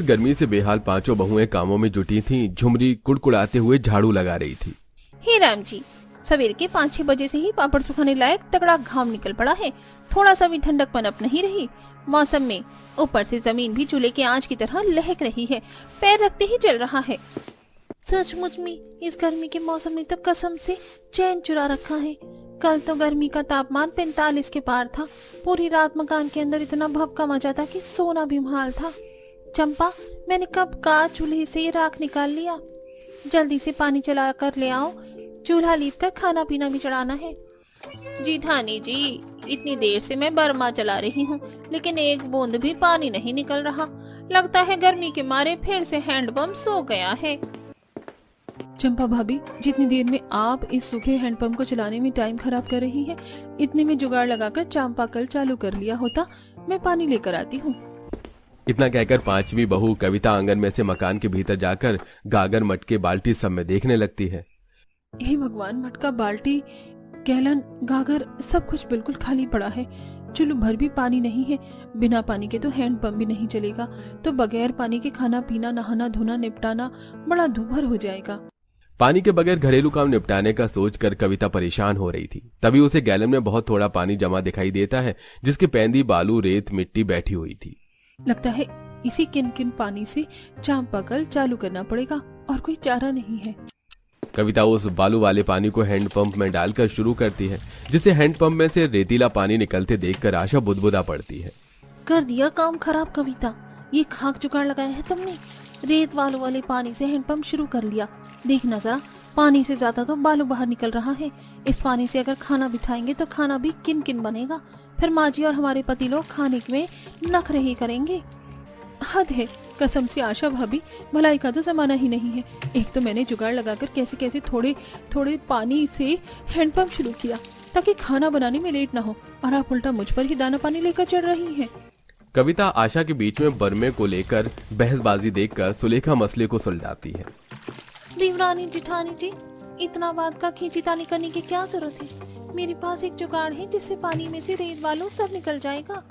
गर्मी से बेहाल पांचों बहुएं कामों में जुटी थीं। झुमरी कुड़कुड़ाते हुए झाड़ू लगा रही थी। हे राम जी, सवेर के 5-6 बजे से ही पापड़ सुखाने लायक तगड़ा घाम निकल पड़ा है। थोड़ा सा भी ठंडक पनप नहीं रही मौसम में। ऊपर से जमीन भी चूल्हे की आंच की तरह लहक रही है, पैर रखते ही जल रहा है। सचमुच में इस गर्मी के मौसम ने तो कसम से चैन चुरा रखा है। कल तो गर्मी का तापमान 45 के पार था। पूरी रात मकान के अंदर इतना भभका मचा था कि सोना भी मुहाल था। चंपा, मैंने कब का चूल्हे से राख निकाल लिया। जल्दी से पानी चला कर ले आओ, चूल्हा लीप कर खाना पीना भी चढ़ाना है। जी धानी जी, इतनी देर से मैं बर्मा चला रही हूँ, लेकिन एक बूंद भी पानी नहीं निकल रहा। लगता है गर्मी के मारे फिर से हैंडपंप सो गया है। चंपा भाभी, जितनी देर में आप इस सूखे हैंडपंप को चलाने में टाइम खराब कर रही हैं, इतने में जुगाड़ लगाकर चंपा कल चालू कर लिया होता। मैं पानी लेकर आती हूँ। इतना कहकर पांचवी बहू कविता आंगन में से मकान के भीतर जाकर गागर मटके बाल्टी सब में देखने लगती है। हे भगवान, मटका, बाल्टी, गैलन, गागर सब कुछ बिल्कुल खाली पड़ा है। चुल्लू भर भी पानी नहीं है। बिना पानी के तो हैंडपंप भी नहीं चलेगा, तो बगैर पानी के खाना पीना, नहाना धोना निपटाना बड़ा दूभर हो जाएगा। पानी के बगैर घरेलू काम निपटाने का सोचकर कविता परेशान हो रही थी। तभी उसे गैलन में बहुत थोड़ा पानी जमा दिखाई देता है, जिसके पैंदी बालू रेत मिट्टी बैठी हुई थी। लगता है इसी किनकिन पानी से चंपा कल चालू करना पड़ेगा, और कोई चारा नहीं है। कविता उस बालू वाले पानी को हैंडपंप में डालकर शुरू करती है, जिससे हैंडपंप में से रेतीला पानी निकलते देखकर आशा बुदबुदा पड़ती है। कर दिया काम खराब कविता, ये खाक जुगाड़ लगाया है तुमने। रेत बालू वाले पानी से हैंडपंप शुरू कर लिया। देखना जरा, पानी से ज्यादा तो बालू बाहर निकल रहा है। इस पानी से अगर खाना बिठाएंगे तो खाना भी किन किन बनेगा। फिर माँ जी और हमारे पति लोग खाने में नखरे ही करेंगे। हद है, कसम से आशा भाभी, भलाई का तो जमाना ही नहीं है। एक तो मैंने जुगाड़ लगाकर कैसे कैसे थोड़े थोड़े पानी से हैंडपंप शुरू किया ताकि खाना बनाने में लेट ना हो, और आप उल्टा मुझ पर ही दाना पानी लेकर चढ़ रही हैं। कविता आशा के बीच में बर्मे को लेकर बहसबाजी देखकर सुलेखा मसले को सुलझाती है। देवरानी जिठानी जी, इतना बात का खींचीतानी करने की क्या जरूरत है। मेरे पास एक जुगाड़ है जिससे पानी में से रेत बालू सब निकल जाएगा।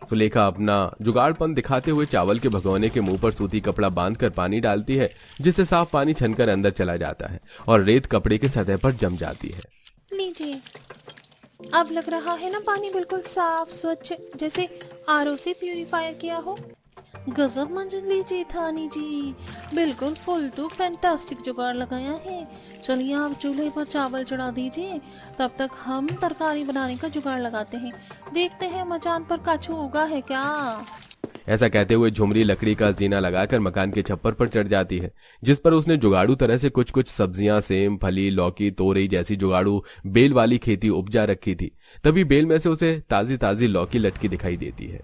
सुलेखा अपना जुगाड़पन दिखाते हुए चावल के भगोने के मुंह पर सूती कपड़ा बांधकर पानी डालती है, जिससे साफ पानी छनकर अंदर चला जाता है और रेत कपड़े की सतह पर जम जाती है। लीजिए, अब लग रहा है ना पानी बिल्कुल साफ स्वच्छ, जैसे आरओ से प्यूरिफायर किया हो। गजब मंजली जेठानी जी, बिल्कुल फुल टू फैंटास्टिक जुगाड़ लगाया है। चलिए आप चूल्हे पर चावल चढ़ा दीजिए, तब तक हम तरकारी बनाने का जुगाड़ लगाते हैं। देखते हैं मचान पर काछू उगा है क्या। ऐसा कहते हुए झुमरी लकड़ी का जीना लगाकर मकान के छप्पर पर चढ़ जाती है, जिस पर उसने जुगाड़ू तरह से कुछ कुछ सब्जियां, सेम, फली, लौकी, तोरई जैसी जुगाड़ू बेल वाली खेती उपजा रखी थी। तभी बेल में से उसे ताजी ताजी लौकी लटकी दिखाई देती है।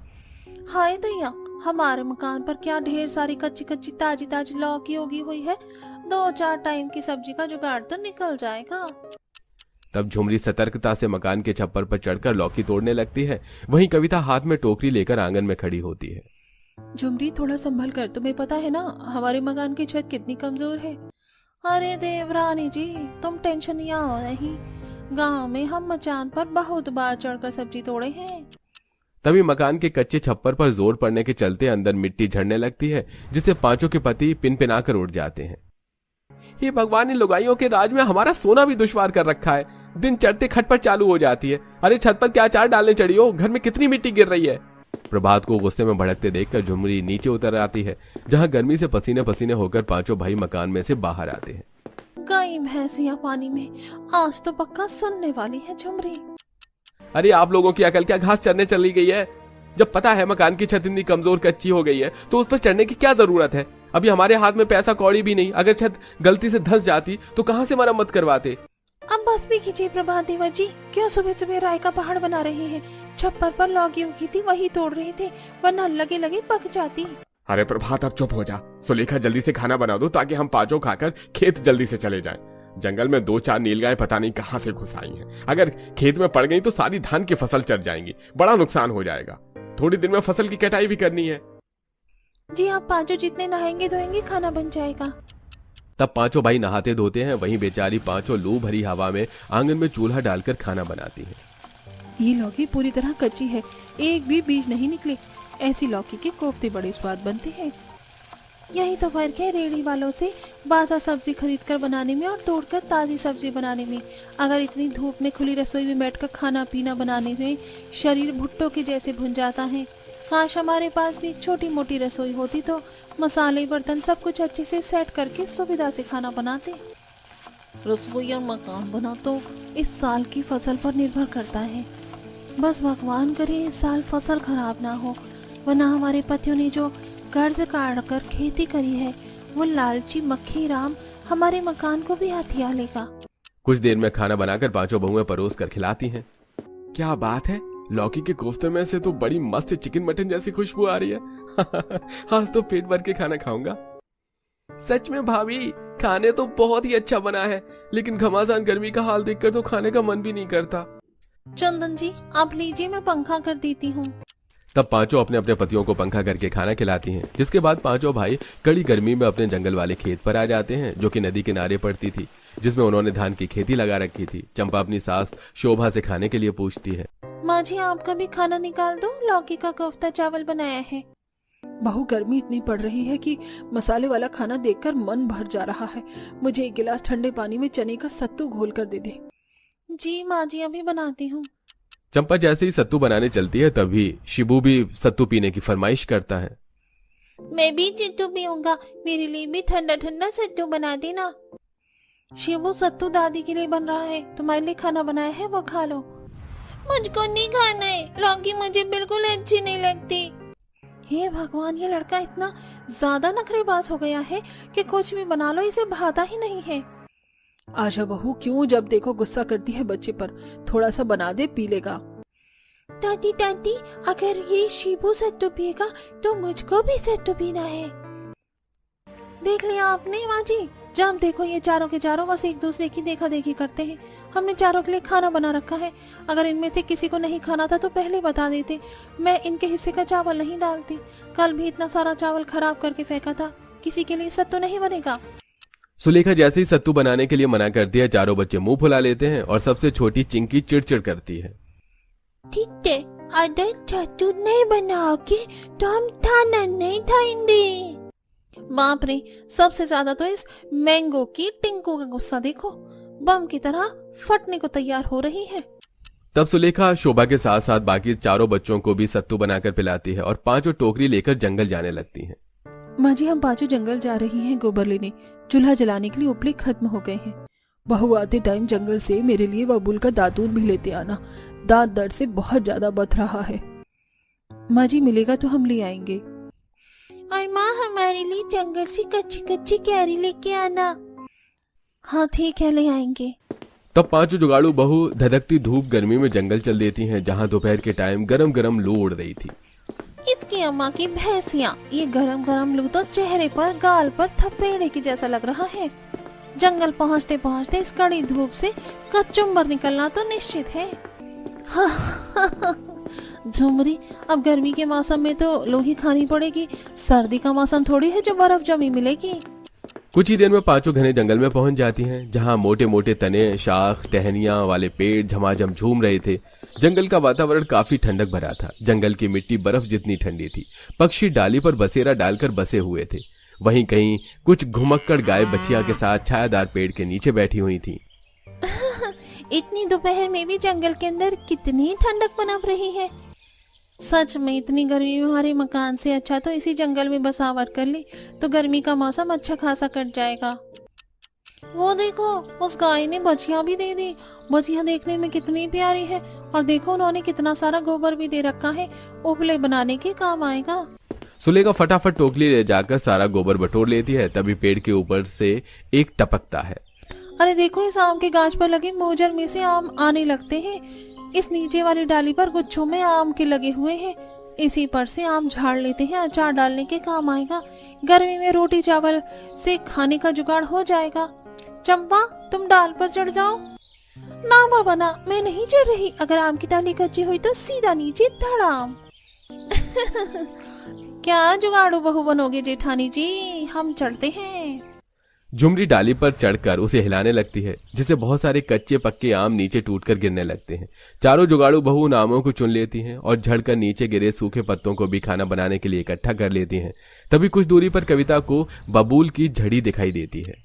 हाय दैया, हमारे मकान पर क्या ढेर सारी कच्ची कच्ची ताजी ताजी लौकी उगी हुई है। 2-4 टाइम की सब्जी का जुगाड़ तो निकल जाएगा। तब झुमरी सतर्कता से मकान के छप्पर पर चढ़कर लौकी तोड़ने लगती है। वहीं कविता हाथ में टोकरी लेकर आंगन में खड़ी होती है। झुमरी, थोड़ा संभल कर, तुम्हें पता है ना हमारे मकान की छत कितनी कमजोर है। अरे देवरानी जी, तुम टेंशन नहीं हो रही। गाँव में हम मचान पर बहुत बार चढ़कर सब्जी तोड़े हैं। तभी मकान के कच्चे छप्पर पर जोर पड़ने के चलते अंदर मिट्टी झड़ने लगती है, जिससे पांचों के पति पिनपिनाकर उठ जाते हैं। ये भगवान, इन लुगाइयों के राज में हमारा सोना भी दुश्वार कर रखा है। दिन चढ़ते खटपट चालू हो जाती है। अरे छत पर क्या अचार डालने चढ़ी हो? घर में कितनी मिट्टी गिर रही है। प्रभात को गुस्से में भड़कते देखकर झुमरी नीचे उतर आती है, जहां गर्मी से पसीने पसीने होकर पांचों भाई मकान में से बाहर आते हैं। गाय भैंसियां पानी में, आज तो पक्का सुनने वाली है झुमरी। अरे आप लोगों की अकल क्या घास चरने चली गई है? जब पता है मकान की छत इतनी कमजोर कच्ची हो गई है तो उस पर चढ़ने की क्या जरूरत है? अभी हमारे हाथ में पैसा कौड़ी भी नहीं। अगर छत गलती से धंस जाती तो कहां से मरम्मत करवाते। अब बस भी कीजिए प्रभात देवा जी, क्यों सुबह सुबह राय का पहाड़ बना रहे हैं। छप्पर पर लौकी उगी थी, वही तोड़ रहे थे, वरना लगे लगे पक जाती। अरे प्रभात, अब चुप हो जा। सुलेखा, जल्दी से खाना बना दो ताकि हम पांचों खाकर खेत जल्दी से चले जाएं। जंगल में 2-4 नीलगाय पता नहीं कहां से घुस आई हैं। अगर खेत में पड़ गई तो सारी धान की फसल चढ़ जाएंगी, बड़ा नुकसान हो जाएगा। थोड़ी दिन में फसल की कटाई भी करनी है। जी, आप पांचों जितने नहाएंगे धोएंगे खाना बन जाएगा। तब पांचों भाई नहाते धोते हैं। वहीं बेचारी पांचों लू भरी हवा में आंगन में चूल्हा डालकर खाना बनाती है। ये लौकी पूरी तरह कच्ची है, एक भी बीज नहीं निकले। ऐसी लौकी के कोफ्ते बड़े स्वाद बनते हैं। यही तो फर्क है रेहड़ी वालों से बासा सब्जी खरीद कर बनाने में और तोड़कर ताज़ी सब्जी बनाने में। अगर इतनी धूप में खुली रसोई में बैठकर खाना पीना बनाने में शरीर भुट्टो के जैसे भुन जाता है। काश हमारे पास भी छोटी मोटी रसोई होती तो मसाले बर्तन सब कुछ अच्छे से सेट करके सुविधा से खाना बनाते। रसोई और मकान बना तो इस साल की फसल पर निर्भर करता है। बस भगवान करे इस साल फसल खराब ना हो, वरना हमारे पतियों ने जो कर्ज काट कर खेती करी है वो लालची मक्खी राम हमारे मकान को भी हथिया लेगा। कुछ देर में खाना बनाकर पांचों बहुएं परोस कर खिलाती हैं। क्या बात है, लौकी के कोफ्ते में से तो बड़ी मस्त चिकन मटन जैसी खुशबू आ रही है। आज तो पेट भर के खाना खाऊंगा। सच में भाभी, खाने तो बहुत ही अच्छा बना है, लेकिन घमासान गर्मी का हाल देखकर तो खाने का मन भी नहीं करता। चंदन जी आप लीजिए, मैं पंखा कर देती हूँ। तब पांचों अपने अपने पतियों को पंखा करके खाना खिलाती हैं, जिसके बाद पांचों भाई कड़ी गर्मी में अपने जंगल वाले खेत पर आ जाते हैं, जो कि नदी किनारे पड़ती थी, जिसमें उन्होंने धान की खेती लगा रखी थी। चंपा अपनी सास शोभा से खाने के लिए पूछती है। माँ जी आपका भी खाना निकाल दो, लौकी का कोफ्ता चावल बनाया है। बहू गर्मी इतनी पड़ रही है कि मसाले वाला खाना देखकर मन भर जा रहा है। मुझे एक गिलास ठंडे पानी में चने का सत्तू घोल कर दे दे। जी माँ जी अभी बनाती हूँ। चंपा जैसे ही सत्तू बनाने चलती है तभी शिबू भी सत्तू पीने की फरमाइश करता है। मैं भी सत्तू पीऊंगा, मेरे लिए भी ठंडा ठंडा सत्तू बना देना। शिबू सत्तू दादी के लिए बन रहा है, तुम्हारे लिए खाना बनाया है वो खा लो। मुझको नहीं खाना है, लौकी मुझे बिल्कुल अच्छी नहीं लगती। हे भगवान, ये लड़का इतना ज्यादा नखरेबाज हो गया है कि कुछ भी बना लो इसे भाता ही नहीं है। आशा बहू क्यों जब देखो गुस्सा करती है बच्चे पर, थोड़ा सा बना दे पी लेगा। दादी दादी अगर ये शिबू सत्तू पिएगा तो मुझको भी सत्तू पीना है। देख लिया आपने माँ जी, जब देखो ये चारों के चारों बस एक दूसरे की देखा देखी करते हैं। हमने चारों के लिए खाना बना रखा है, अगर इनमें से किसी को नहीं खाना था तो पहले बता देते, मैं इनके हिस्से का चावल नहीं डालती। कल भी इतना सारा चावल खराब करके फेंका था, किसी के लिए सत्तू नहीं बनेगा। सुलेखा जैसे ही सत्तू बनाने के लिए मना करती है, चारों बच्चे मुंह फुला लेते हैं और सबसे छोटी चिंकी चिड़चिड़ करती है। ठीक है, अगर सत्तू नहीं बनाओगे तो हम खाना नहीं खाएंगे। बाप रे, सबसे ज्यादा तो इस मैंगो की टिंकू का गुस्सा देखो, बम की तरह फटने को तैयार हो रही है। तब सुलेखा शोभा के साथ साथ बाकी चारों बच्चों को भी सत्तू बनाकर पिलाती है और पांचों टोकरी लेकर जंगल जाने लगती हैं। माँ जी हम पांचों जंगल जा रही हैं गोबर लेने, चूल्हा जलाने के लिए उपले खत्म हो गए हैं। बहू आते टाइम जंगल से मेरे लिए बबूल का दातून भी लेते आना, दांत दर्द से बहुत ज्यादा बथ रहा है। माँ जी मिलेगा तो हम ले आएंगे। और माँ हमारे लिए जंगल से कच्ची कच्ची कैरी लेके आना। हाँ ठीक है, ले आएंगे। तब पांचों जुगाड़ू बहू धधकती धूप गर्मी में जंगल चल देती हैं, जहां दोपहर के टाइम गरम गरम लू उड़ रही थी। इसकी अम्मा की भैंसिया, ये गरम गरम लू तो चेहरे पर गाल पर थपेड़े की जैसा लग रहा है। जंगल पहुँचते पहुँचते इस कड़ी धूप से कचुम्बर निकलना तो निश्चित है। झुमरी, अब गर्मी के मौसम में तो लोही खानी पड़ेगी, सर्दी का मौसम थोड़ी है जो बर्फ जमी मिलेगी। कुछ ही देर में पांचों घने जंगल में पहुंच जाती हैं, जहां मोटे मोटे तने, शाख, टहनियां वाले पेड़ झमाझम झूम रहे थे। जंगल का वातावरण काफी ठंडक भरा था। जंगल की मिट्टी बर्फ जितनी ठंडी थी। पक्षी डाली पर बसेरा डालकर बसे हुए थे। वहीं कहीं कुछ घुमक्कड़ गाय बछिया के साथ छायादार पेड़ के नीचे बैठी हुई थी। इतनी दोपहर में भी जंगल के अंदर कितनी ठंडक पनप रही है। सच में इतनी गर्मी में हमारे मकान से अच्छा तो इसी जंगल में बसावट कर ले तो गर्मी का मौसम अच्छा खासा कट जाएगा। वो देखो, उस गाय ने बछिया भी दे दी। बछिया देखने में कितनी प्यारी है, और देखो उन्होंने कितना सारा गोबर भी दे रखा है, उपले बनाने के काम आएगा। सुलेखा फटाफट टोकरी ले जाकर सारा गोबर बटोर लेती है। तभी पेड़ के ऊपर से एक टपकता है। अरे देखो, इस आम के गाछ पर लगे मोजर में से आम आने लगते हैं। इस नीचे वाली डाली पर गुच्छों में आम के लगे हुए हैं। इसी पर से आम झाड़ लेते हैं, अचार डालने के काम आएगा। गर्मी में रोटी चावल से खाने का जुगाड़ हो जाएगा। चंपा, तुम डाल पर चढ़ जाओ। ना बाबा ना, मैं नहीं चढ़ रही। अगर आम की डाली कच्ची हुई तो सीधा नीचे धड़ाम। क्या जुगाड़ू बहू बनोगे जेठानी जी, हम चढ़ते हैं। झुमरी डाली पर चढ़कर उसे हिलाने लगती है, जिससे बहुत सारे कच्चे पक्के आम नीचे टूटकर गिरने लगते हैं। चारों जुगाड़ू बहू उन आमों को चुन लेती हैं और झड़कर नीचे गिरे सूखे पत्तों को भी खाना बनाने के लिए इकट्ठा कर लेती हैं। तभी कुछ दूरी पर कविता को बबूल की झड़ी दिखाई देती है।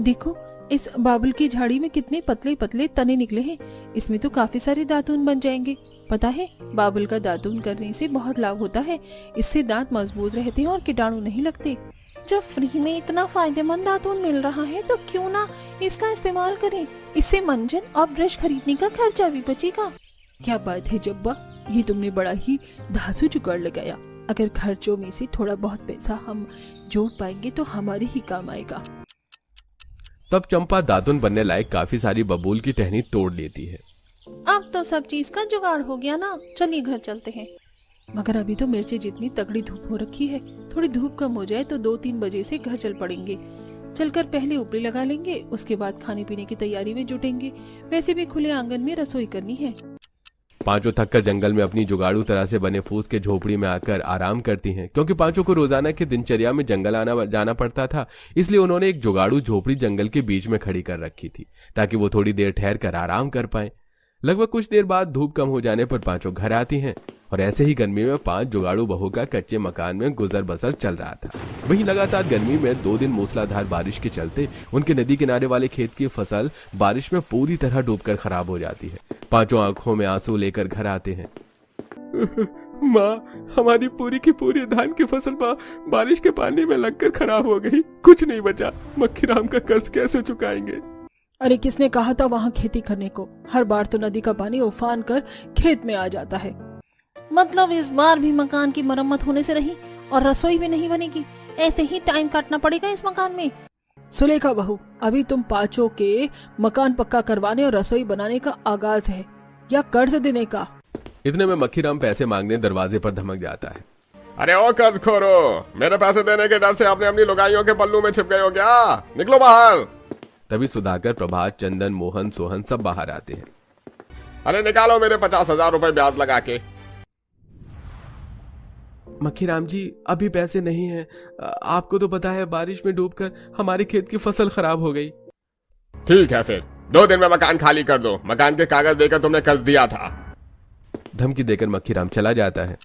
देखो, इस बाबुल की झाड़ी में कितने पतले पतले तने निकले हैं। इसमें तो काफी सारे दातून बन जाएंगे। पता है, बाबुल का दातून करने से बहुत लाभ होता है। इससे दांत मजबूत रहते हैं और कीटाणु नहीं लगते। जब फ्री में इतना फायदेमंद दातून मिल रहा है तो क्यों ना इसका इस्तेमाल करें। इससे मंजन और ब्रश खरीदने का खर्चा भी बचेगा। क्या बात है जब्बा, ये तुमने बड़ा ही धांसू जुगाड़ लगाया। अगर खर्चों में से थोड़ा बहुत पैसा हम जोड़ पाएंगे तो हमारे ही काम आएगा। तब चंपा दातुन बनने लायक काफी सारी बबूल की टहनी तोड़ लेती है। अब तो सब चीज का जुगाड़ हो गया ना, चलिए घर चलते हैं। मगर अभी तो मिर्ची जितनी तगड़ी धूप हो रखी है। थोड़ी धूप कम हो जाए तो 2-3 बजे से घर चल पड़ेंगे। चलकर पहले ऊपरी लगा लेंगे, उसके बाद खाने पीने की तैयारी में जुटेंगे। वैसे भी खुले आंगन में रसोई करनी है। पांचों थककर जंगल में अपनी जुगाड़ू तरह से बने फूस के झोपड़ी में आकर आराम करती हैं, क्योंकि पांचों को रोजाना की दिनचर्या में जंगल आना जाना पड़ता था। इसलिए उन्होंने एक जुगाड़ू झोपड़ी जंगल के बीच में खड़ी कर रखी थी, ताकि वो थोड़ी देर ठहर कर आराम कर पाए। लगभग कुछ देर बाद धूप कम हो जाने पर पांचों घर आती हैं और ऐसे ही गर्मी में 5 जुगाड़ू बहू का कच्चे मकान में गुजर बसर चल रहा था। वहीं लगातार गर्मी में 2 दिन मूसलाधार बारिश के चलते उनके नदी किनारे वाले खेत की फसल बारिश में पूरी तरह डूबकर खराब हो जाती है। पांचों आंखों में आंसू लेकर घर आते हैं। माँ, हमारी पूरी की पूरी धान की फसल बारिश के पानी में लगकर खराब हो गई। कुछ नहीं बचा। मक्खीराम का कर्ज कैसे चुकाएंगे? अरे किसने कहा था वहाँ खेती करने को? हर बार तो नदी का पानी उफान कर खेत में आ जाता है। मतलब इस बार भी मकान की मरम्मत होने से रही और रसोई भी नहीं बनेगी। ऐसे ही टाइम काटना पड़ेगा इस मकान में। सुलेखा बहू, अभी तुम पांचों के मकान पक्का करवाने और रसोई बनाने का आगाज है या कर्ज देने का? इतने में मक्खीराम पैसे मांगने दरवाजे पर धमक जाता है। अरे ओ कर्ज खोरो, मेरे पैसे देने के डर से आपने अपनी लुगाइयों के पल्लू में छिप गए हो क्या? निकलो बाहर। तभी सुधाकर, प्रभात, चंदन, मोहन, सोहन सब बाहर आते हैं। अरे निकालो मेरे 50,000 रुपए ब्याज लगा के। मक्खीराम जी, अभी पैसे नहीं हैं। आपको तो पता है बारिश में डूबकर हमारे खेत की फसल खराब हो गई। ठीक है, फिर 2 दिन में मकान खाली कर दो। मकान के कागज देकर तुमने कर्ज दिया था। धमकी देकर मक्खीराम चला जाता है।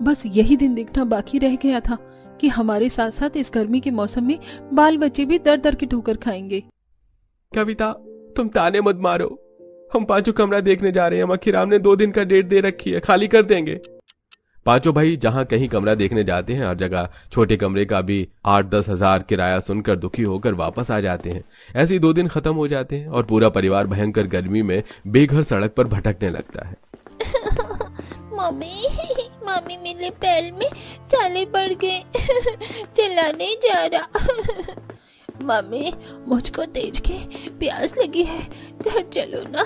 बस यही दिन देखना बाकी रह गया था कि हमारे साथ साथ इस गर्मी के मौसम में बाल बच्चे भी दर दर की ठोकर खाएंगे। कविता, तुम ताने मत मारो। हम पांचों कमरा देखने जा रहे हैं। मक्खीराम ने 2 दिन का डेट दे रखी है, खाली कर देंगे। पांचों भाई जहां कहीं कमरा देखने जाते हैं, हर जगह छोटे कमरे का भी 8-10 हजार किराया सुनकर दुखी होकर वापस आ जाते हैं। ऐसे ही 2 दिन खत्म हो जाते हैं और पूरा परिवार भयंकर गर्मी में बेघर सड़क पर भटकने लगता है। मम्मी मेरे पैर में छाले पड़ गए। चला नहीं जा रहा। मम्मी, मुझको तेज के प्यास लगी है, घर चलो ना।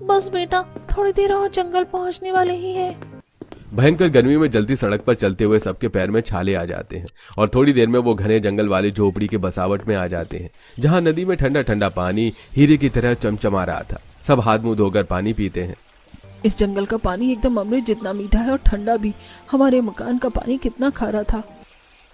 बस बेटा, थोड़ी देर और जंगल पहुंचने वाले ही है। भयंकर गर्मी में जलती सड़क पर चलते हुए सबके पैर में छाले आ जाते हैं और थोड़ी देर में वो घने जंगल वाले झोपड़ी के बसावट में आ जाते हैं, जहां नदी में ठंडा ठंडा पानी हीरे की तरह चमचमा रहा था। सब हाथ मुंह धोकर पानी पीते हैं। इस जंगल का पानी एकदम अमृत जितना मीठा है और ठंडा भी। हमारे मकान का पानी कितना खारा था।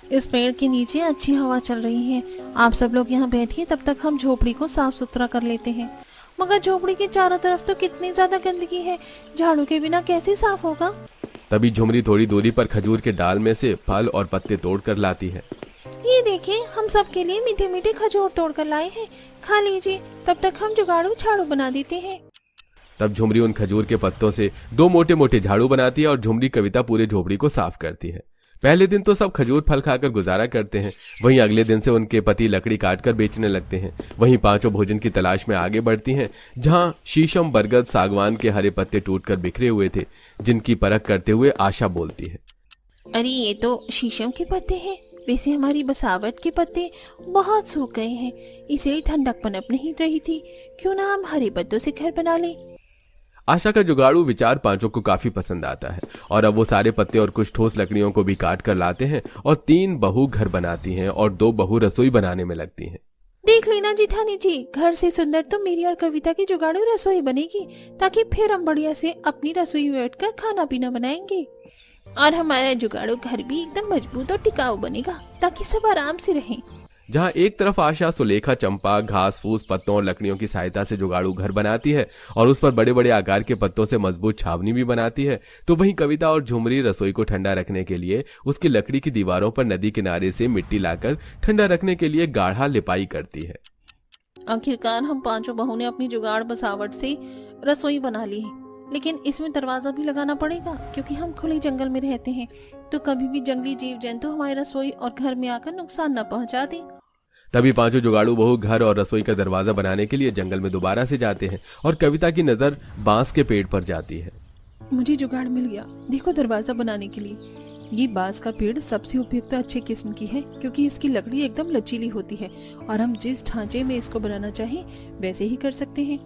इस पेड़ के नीचे अच्छी हवा चल रही है। आप सब लोग यहाँ बैठिए, तब तक हम झोपड़ी को साफ सुथरा कर लेते हैं। मगर झोपड़ी के चारों तरफ तो कितनी ज्यादा गंदगी है, झाड़ू के बिना कैसे साफ होगा? तभी झुमरी थोड़ी दूरी पर खजूर के डाल में से फल और पत्ते तोड़ कर लाती है। ये देखिए, हम सब के लिए मीठे मीठे खजूर तोड़ कर लाए हैं, खा लीजिए। तब तक हम जुगाड़ू झाड़ू बना देते हैं। तब झुमरी उन खजूर के पत्तों से 2 मोटे मोटे झाड़ू बनाती है और झुमरी कविता पूरे झोपड़ी को साफ करती है। पहले दिन तो सब खजूर फल खाकर गुजारा करते हैं। वहीं अगले दिन से उनके पति लकड़ी काटकर बेचने लगते हैं। वहीं पांचों भोजन की तलाश में आगे बढ़ती हैं, जहां शीशम, बरगद, सागवान के हरे पत्ते टूटकर बिखरे हुए थे, जिनकी परख करते हुए आशा बोलती है। अरे ये तो शीशम के पत्ते हैं। वैसे हमारी बसावट के पत्ते बहुत सूख गए हैं, इसलिए ठंडक पनप नहीं रही थी। क्यों ना हम हरे पत्तों से घर बना लें। आशा का जुगाड़ू विचार पांचों को काफी पसंद आता है और अब वो सारे पत्ते और कुछ ठोस लकड़ियों को भी काट कर लाते हैं और 3 बहू घर बनाती हैं और 2 बहू रसोई बनाने में लगती हैं। देख लेना जिठानी जी, घर से सुंदर तो मेरी और कविता की जुगाड़ू रसोई बनेगी, ताकि फिर हम बढ़िया से अपनी रसोई में बैठकर खाना पीना बनाएंगे। और हमारा जुगाड़ू घर भी एकदम मजबूत और टिकाऊ बनेगा, ताकि सब आराम से रहें। जहां एक तरफ आशा सुलेखा चंपा घास फूस पत्तों और लकड़ियों की सहायता से जुगाड़ू घर बनाती है और उस पर बड़े बड़े आकार के पत्तों से मजबूत छावनी भी बनाती है, तो वहीं कविता और झुमरी रसोई को ठंडा रखने के लिए उसकी लकड़ी की दीवारों पर नदी किनारे से मिट्टी लाकर ठंडा रखने के लिए गाढ़ा लिपाई करती है। आखिरकार हम पांचों बहू ने अपनी जुगाड़ बसावट से रसोई बना ली है, लेकिन इसमें दरवाजा भी लगाना पड़ेगा क्योंकि हम खुले जंगल में रहते हैं, तो कभी भी जंगली जीव जंतु हमारी रसोई और घर में आकर नुकसान न पहुंचा दे। तभी पांचों जुगाड़ू बहू घर और रसोई का दरवाजा बनाने के लिए जंगल में दोबारा से जाते हैं और कविता की नजर बांस के पेड़ पर जाती है। मुझे जुगाड़ मिल गया, देखो दरवाजा बनाने के लिए। ये बांस का पेड़ सबसे उपयुक्त अच्छे किस्म की है क्योंकि इसकी लकड़ी एकदम लचीली होती है और हम जिस ढांचे में इसको बनाना चाहें वैसे ही कर सकते हैं।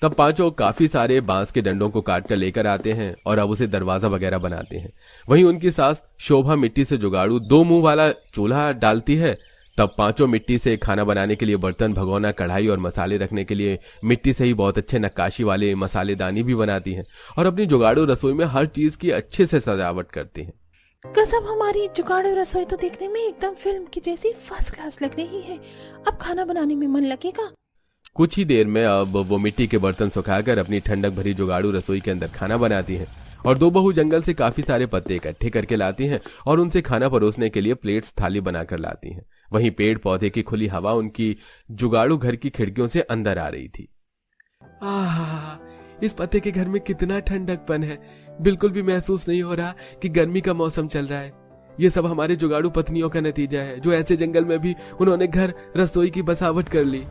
तब पांचों काफी सारे बांस के डंडों को काट कर लेकर आते हैं और अब उसे दरवाजा वगैरह बनाते हैं। वहीं उनकी सास शोभा मिट्टी से जुगाड़ू 2 मुंह वाला चूल्हा डालती है। तब पांचों मिट्टी से खाना बनाने के लिए बर्तन भगोना कढ़ाई और मसाले रखने के लिए मिट्टी से ही बहुत अच्छे नक्काशी वाले मसालेदानी भी बनाती हैं और अपनी जुगाड़ू रसोई में हर चीज की अच्छे से सजावट करती हैं। कसम, हमारी जुगाड़ू रसोई तो देखने में एकदम फिल्म की जैसी फर्स्ट क्लास लग रही है। अब खाना बनाने में मन लगेगा। कुछ ही देर में अब वो मिट्टी के बर्तन सुखाकर अपनी ठंडक भरी जुगाड़ू रसोई के अंदर खाना बनाती हैं और 2 बहू जंगल से काफी सारे पत्ते इकट्ठे करके लाती हैं और उनसे खाना परोसने के लिए प्लेट्स थाली बनाकर लाती हैं। वहीं पेड़ पौधे की खुली हवा उनकी जुगाड़ू घर की खिड़कियों से अंदर आ रही थी। आहा, इस पत्ते के घर में कितना ठंडकपन है, बिल्कुल भी महसूस नहीं हो रहा कि गर्मी का मौसम चल रहा है। ये सब हमारे जुगाड़ू पत्नियों का नतीजा है जो ऐसे जंगल में भी उन्होंने घर रसोई की बसावट कर ली।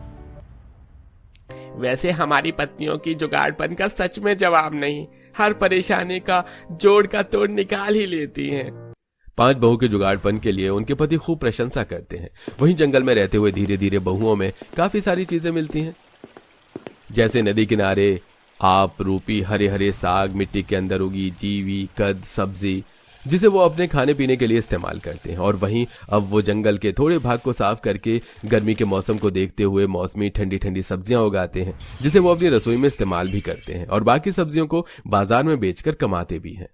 वैसे हमारी पत्नियों की जुगाड़पन का सच में जवाब नहीं, हर परेशानी का जोड़ का तोड़ निकाल ही लेती हैं। 5 बहू के जुगाड़पन के लिए उनके पति खूब प्रशंसा करते हैं। वहीं जंगल में रहते हुए धीरे धीरे बहुओं में काफी सारी चीजें मिलती हैं, जैसे नदी किनारे आप रूपी हरे हरे साग, मिट्टी के अंदर उगी जीवी कद सब्जी, जिसे वो अपने खाने पीने के लिए इस्तेमाल करते हैं। और वहीं अब वो जंगल के थोड़े भाग को साफ करके गर्मी के मौसम को देखते हुए मौसमी ठंडी ठंडी सब्जियां उगाते हैं, जिसे वो अपनी रसोई में इस्तेमाल भी करते हैं और बाकी सब्जियों को बाजार में बेचकर कमाते भी हैं।